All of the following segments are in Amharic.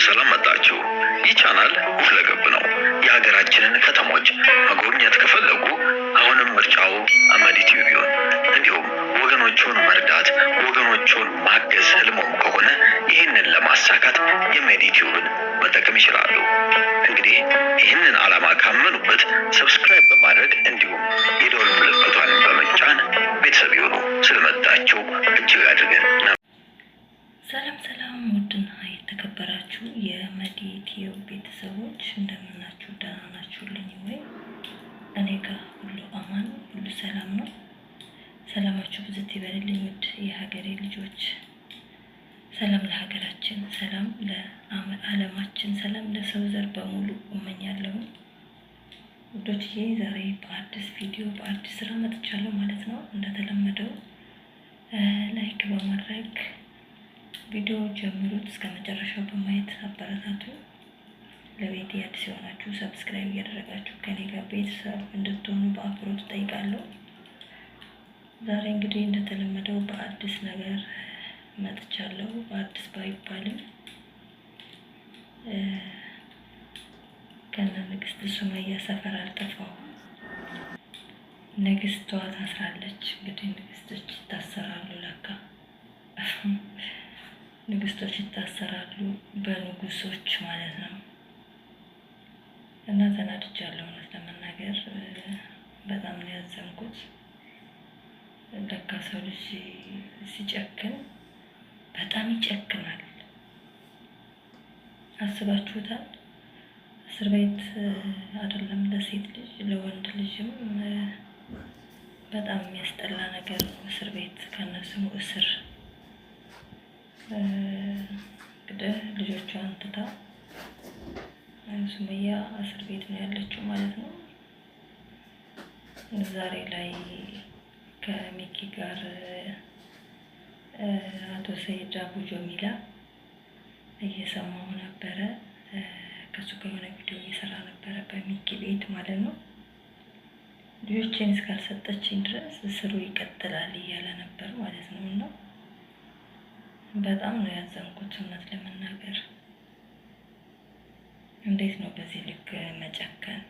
ሰላም መጣችሁ። ይህ ቻናል ሁለገብ ነው። የሀገራችንን ከተሞች መጎብኘት ከፈለጉ አሁንም ምርጫው አመዲ ቲዩብ ይሁን። እንዲሁም ወገኖቹን መርዳት፣ ወገኖቹን ማገዝ ህልሞም ከሆነ ይህንን ለማሳካት የአመዲ ቲዩብን መጠቀም ይችላሉ። እንግዲህ ይህንን ዓላማ ካመኑበት ሰብስክራይብ በማድረግ እንዲሁም የደወል ምልክቷን በመጫን ቤተሰብ ይሁኑ። ስለመጣችሁ እጅግ አድርገን ሰላም ውድና የተከበራችሁ የአመዲ ቲዩብ ቤተሰቦች እንደምናችሁ፣ ደህና ናችሁልኝ ወይ? እኔ ጋር ሁሉ አማን፣ ሁሉ ሰላም ነው። ሰላማችሁ ብዝት ይበልልኝ ውድ የሀገሬ ልጆች። ሰላም ለሀገራችን፣ ሰላም ለዓለማችን፣ ሰላም ለሰው ዘር በሙሉ እመኛለሁ። ውዶችዬ ዛሬ በአዲስ ቪዲዮ በአዲስ ስራ መጥቻለሁ ማለት ነው። እንደተለመደው ላይክ በማድረግ ቪዲዮ ጀምሩት፣ እስከ መጨረሻው በማየት አበረታቱ። ለቤቴ አዲስ የሆናችሁ ሰብስክራይብ እያደረጋችሁ ከኔ ጋር ቤተሰብ እንድትሆኑ በአክብሮት እጠይቃለሁ። ዛሬ እንግዲህ እንደተለመደው በአዲስ ነገር መጥቻለሁ። በአዲስ ባይባልም ከነ ንግስት ሱመያ ሰፈር አልጠፋሁም። ንግስቷ ታስራለች። እንግዲህ ንግስቶች ይታሰራሉ ለካ ንግስቶች ይታሰራሉ በንጉሶች ማለት ነው። እና ተናድጃለሁ እውነት ለመናገር በጣም ነው ያዘንኩት። ለካ ሰው ልጅ ሲጨክን በጣም ይጨክናል። አስባችሁታል? እስር ቤት አይደለም ለሴት ልጅ ለወንድ ልጅም በጣም የሚያስጠላ ነገር ነው እስር ቤት፣ ከነስሙ እስር። እንግዲህ ልጆቿን ትታ ሱመያ እስር ቤት ነው ያለችው ማለት ነው። ዛሬ ላይ ከሚኪ ጋር አቶ ሰይድ አቡ ጀሚላ እየሰማሁ ነበረ። ከሱ ጋር የሆነ ቪዲዮ እየሰራ ነበረ በሚኪ ቤት ማለት ነው። ልጆቼን እስካልሰጠችኝ ድረስ እስሩ ይቀጥላል እያለ ነበር ማለት ነው። እና በጣም ነው ያዘንኩት እውነት ለመናገር። እንዴት ነው በዚህ ልክ መጨከን?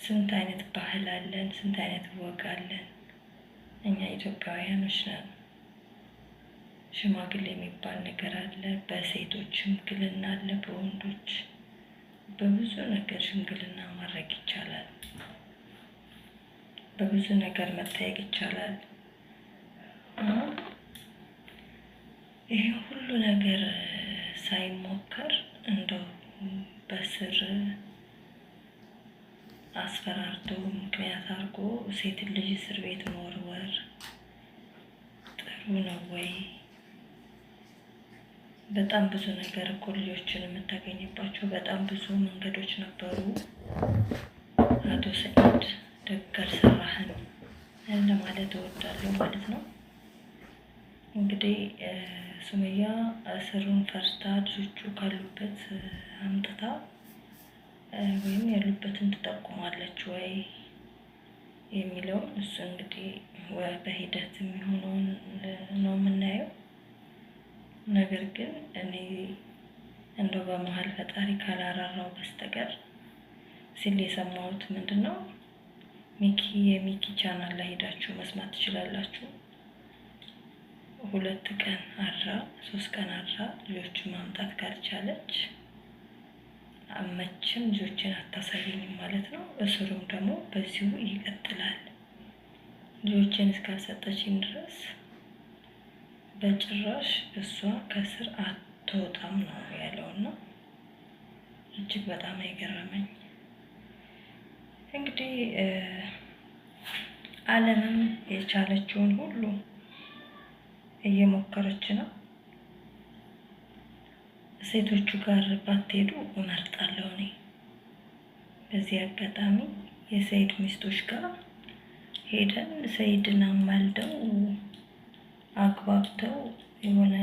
ስንት አይነት ባህል አለን፣ ስንት አይነት ወግ አለን። እኛ ኢትዮጵያውያኖች ነን። ሽማግሌ የሚባል ነገር አለ። በሴቶች ሽምግልና አለ፣ በወንዶች በብዙ ነገር ሽምግልና ማድረግ ይቻላል። በብዙ ነገር መጠየቅ ይቻላል። ይሄ ሁሉ ነገር ሳይሞከር እንደው በስር አስፈራርቶ ምክንያት አድርጎ ሴት ልጅ እስር ቤት መወርወር ጥሩ ነው ወይ? በጣም ብዙ ነገር እኮ ልጆችን የምታገኝባቸው በጣም ብዙ መንገዶች ነበሩ። አቶ ሰኢድ ደግ አልሰራህም ለማለት እወዳለሁ ማለት ነው። እንግዲህ ሱመያ እስሩን ፈርታ ልጆቹ ካሉበት አምጥታ ወይም ያሉበትን ትጠቁማለች ወይ የሚለውን እሱ እንግዲህ በሂደት የሚሆነውን ነው የምናየው። ነገር ግን እኔ እንደው በመሀል ፈጣሪ ካላራራው በስተቀር ሲል የሰማሁት ምንድነው፣ የሚኪ ቻናል ላይ ሄዳችሁ መስማት ትችላላችሁ። 2 ቀን አድራ 3 ቀን አድራ ልጆቹን ማምጣት ካልቻለች መቼም ልጆችን አታሳየኝም ማለት ነው። እስሩም ደግሞ በዚሁ ይቀጥላል። ልጆችን እስካልሰጠችኝ ድረስ በጭራሽ እሷ ከስር አትወጣም ነው ያለውና እጅግ በጣም አይገረመኝ። እንግዲህ ዓለምም የቻለችውን ሁሉ እየሞከረች ነው። ሴቶቹ ጋር ባትሄዱ እመርጣለሁ እኔ። በዚህ አጋጣሚ የሰይድ ሚስቶች ጋር ሄደን ሰይድን አማልደው አግባብተው የሆነ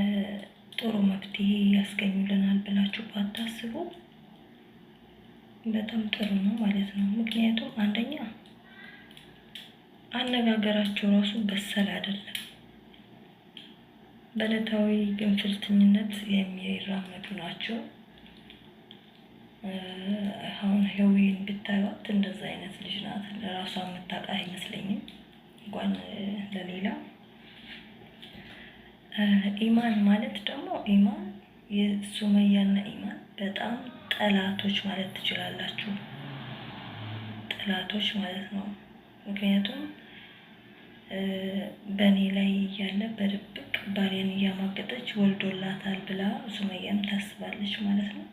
ጥሩ መፍትሄ ያስገኙልናል ብላችሁ ባታስቡ በጣም ጥሩ ነው ማለት ነው። ምክንያቱም አንደኛ አነጋገራቸው ራሱ በሰል አይደለም። በዕለታዊ ግንፍልተኝነት የሚራመዱ ናቸው። አሁን ሄዊን ብታዩት እንደዛ አይነት ልጅ ናት። ለራሷ የምታውቃ አይመስለኝም እንኳን ለሌላ። ኢማን ማለት ደግሞ ኢማን የሱመያና ኢማን በጣም ጠላቶች ማለት ትችላላችሁ። ጠላቶች ማለት ነው። ምክንያቱም በእኔ ላይ እያለ በድብቅ ባሌን እያማገጠች ወልዶላታል ብላ ሱመያም ታስባለች ማለት ነው።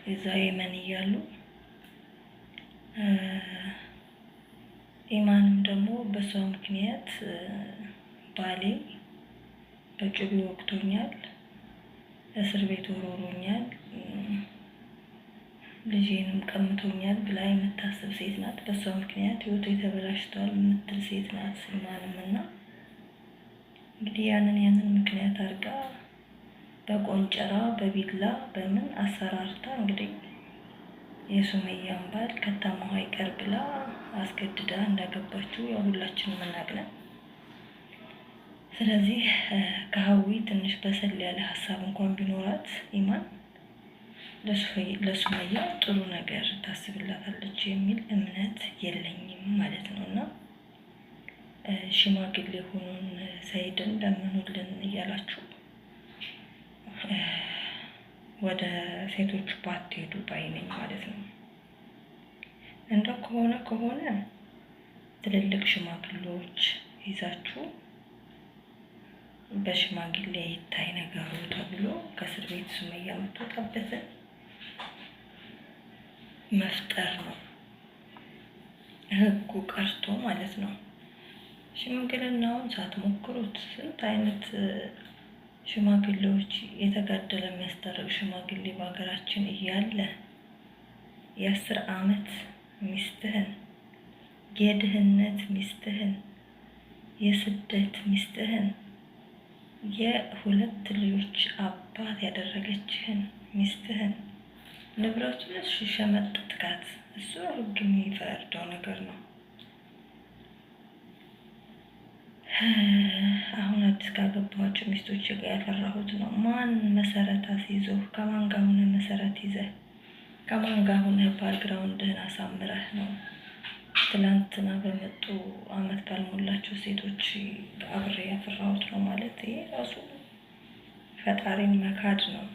የዛ የመን እያሉ ኢማንም ደግሞ በሷ ምክንያት ባሌ በጩቤ ወቅቶኛል፣ እስር ቤት ወሮሮኛል፣ ልጄንም ቀምቶኛል ብላ የምታስብ ሴት ናት። በሷ ምክንያት ህይወቱ የተበላሽቷል የምትል ሴት ናት ኢማንም። እና እንግዲህ ያንን ምክንያት አድርጋ በቆንጨራ በቢላ በምን አሰራርታ እንግዲህ የሱመያን ባል ከተማው አይቀር ብላ አስገድዳ እንዳገባችው ያው ሁላችንም እናውቃለን። ስለዚህ ከሀዊ ትንሽ በሰል ያለ ሀሳብ እንኳን ቢኖራት ኢማን ለሱመያ ጥሩ ነገር ታስብላታለች የሚል እምነት የለኝም ማለት ነው። እና ሽማግሌ ሆኑን ሰይድን ለምኑልን እያላችሁ ወደ ሴቶቹ ባትሄዱ ባይነኝ ማለት ነው። እንደው ከሆነ ትልልቅ ሽማግሌዎች ይዛችሁ በሽማግሌ ይታይ ነገሩ ተብሎ ከእስር ቤት ሱመያ የምትወጣበትን መፍጠር ነው፣ ህጉ ቀርቶ ማለት ነው። ሽምግልናውን ሳትሞክሩት ስንት አይነት ሽማግሌዎች የተጋደለ የሚያስታርቅ ሽማግሌ በሀገራችን እያለ የ10 ዓመት ሚስትህን፣ የድህነት ሚስትህን፣ የስደት ሚስትህን፣ የ2 ልጆች አባት ያደረገችህን ሚስትህን ንብረቱን ሸመጠጥካት። እሱ ህግ የሚፈርደው ነገር ነው። አሁን አዲስ ካገባኋቸው ሚስቶች ጋር ያፈራሁት ነው። ማን መሰረት አስይዞህ ከማን ጋር ሆነህ መሰረት ይዘህ ከማን ጋር ሆነህ ባክግራውንድህን አሳምረህ ነው ትላንትና በመጡ አመት ባልሞላቸው ሴቶች አብሬ ያፈራሁት ነው ማለት ይሄ ራሱ ፈጣሪን መካድ ነው፣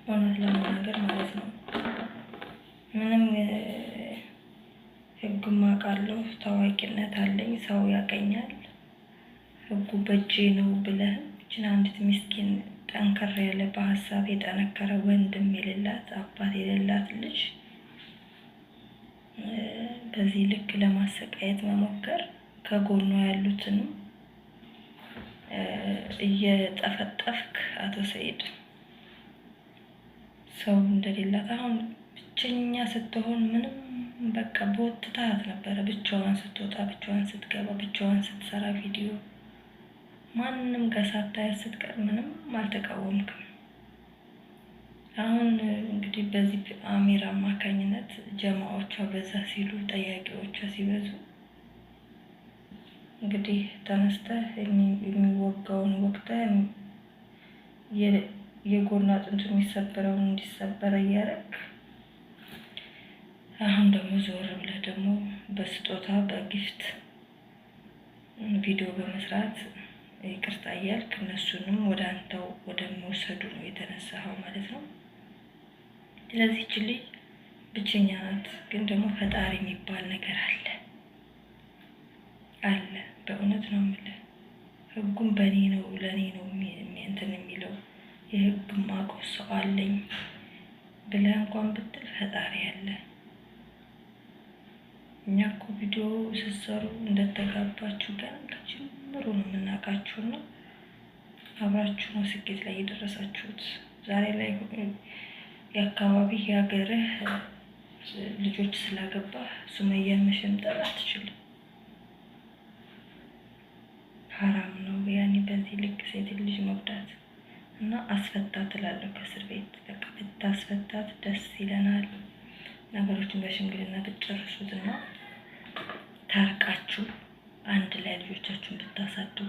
እውነት ለመናገር ማለት ነው። ምንም ህጉን አውቃለሁ፣ ታዋቂነት አለኝ፣ ሰው ያቀኛል፣ ህጉ በእጄ ነው ብለህ እችን አንዲት ምስኪን ጠንከር ያለ በሀሳብ የጠነከረ ወንድም የሌላት አባት የሌላት ልጅ በዚህ ልክ ለማሰቃየት መሞከር፣ ከጎኗ ያሉትንም እየጠፈጠፍክ አቶ ሰይድ ሰው እንደሌላት አሁን ብቸኛ ስትሆን ምንም በቃ በወጥታት ነበረ። ብቻዋን ስትወጣ፣ ብቻዋን ስትገባ፣ ብቻዋን ስትሰራ ቪዲዮ ማንንም ጋር ሳታያት ስትቀር ምንም አልተቃወምክም። አሁን እንግዲህ በዚህ አሚር አማካኝነት ጀማዎቿ በዛ ሲሉ ጠያቂዎቿ ሲበዙ እንግዲህ ተነስተህ የሚወጋውን ወቅተህ የጎን አጥንቱ የሚሰበረውን እንዲሰበር እያደረግ አሁን ደግሞ ዞር ብለህ ደግሞ በስጦታ በጊፍት ቪዲዮ በመስራት ይቅርታ እያልክ እነሱንም ወደ አንተው ወደ መውሰዱ ነው የተነሳኸው ማለት ነው። ስለዚህ እቺ ልጅ ብቸኛ ናት፣ ግን ደግሞ ፈጣሪ የሚባል ነገር አለ። በእውነት ነው የምልህ። ህጉም በእኔ ነው ለእኔ ነው እንትን የሚለው የህግ ማውቀው ሰው አለኝ ብለህ እንኳን ብትል ፈጣሪ አለ። እኛ እኮ ቪዲዮ ስትሰሩ እንደተጋባችሁ ገና ከጅምሩ ነው የምናውቃችሁ ነው። አብራችሁ ነው ስኬት ላይ የደረሳችሁት። ዛሬ ላይ የአካባቢ የሀገርህ ልጆች ስላገባህ ሱመያን መሸምጠር አትችልም። ሀራም ነው ያኔ በዚህ ልክ ሴት ልጅ መጉዳት እና አስፈታት እላለሁ ከእስር ቤት። በቃ ብታስፈታት ደስ ይለናል። ነገሮችን በሽምግልና ብትጨርሱትና ታርቃችሁ አንድ ላይ ልጆቻችሁን ብታሳድጉ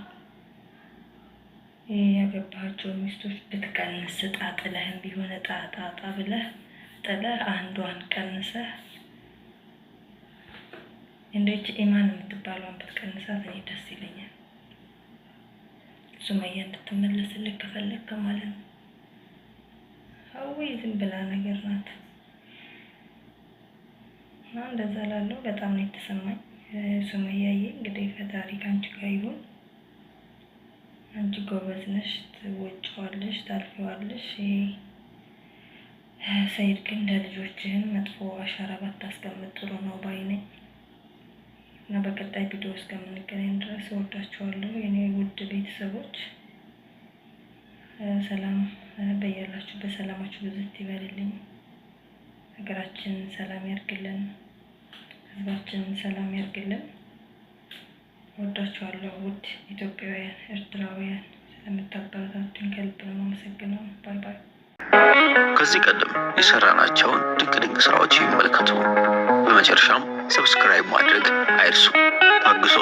ያገባቸው ሚስቶች ብትቀንስ ጣጥለህም ቢሆን ጣጣ ብለህ ጥለህ አንዷን ቀንሰህ እንደች ኢማን የምትባለውን ብትቀንሳት እኔ ደስ ይለኛል። ሱመያ እንድትመለስልህ ከፈለክ ማለት ነው። አውይ ዝም ብላ ነገር ናት። እንደዛ ላለው በጣም ነው የተሰማኝ። ሱመያዬ እንግዲህ ፈጣሪ ካንቺ ጋር ይሁን። አንቺ ጎበዝ ነሽ፣ ትወጪዋለሽ፣ ታልፊዋለሽ። ሰይድ ግን ለልጆችህን መጥፎ አሻራ ባታስቀምጥ ጥሩ ነው ባይ ነኝ እና በቀጣይ ቪዲዮ እስከምንገናኝ ድረስ እወዳችኋለሁ የኔ ውድ ቤተሰቦች። ሰላም በያላችሁ በሰላማችሁ ብዝት ይበልልኝ። ሀገራችንን ሰላም ያርግልን፣ ህዝባችንን ሰላም ያርግልን። እወዳችኋለሁ ውድ ኢትዮጵያውያን፣ ኤርትራውያን ስለምታበረታቱኝ ከልብ ነው የማመሰግነው። ባይ ባይ። ከዚህ ቀደም የሰራናቸውን ድንቅ ስራዎች ይመልከቱ። በመጨረሻም ሰብስክራይብ ማድረግ አይርሱ። ታግሶ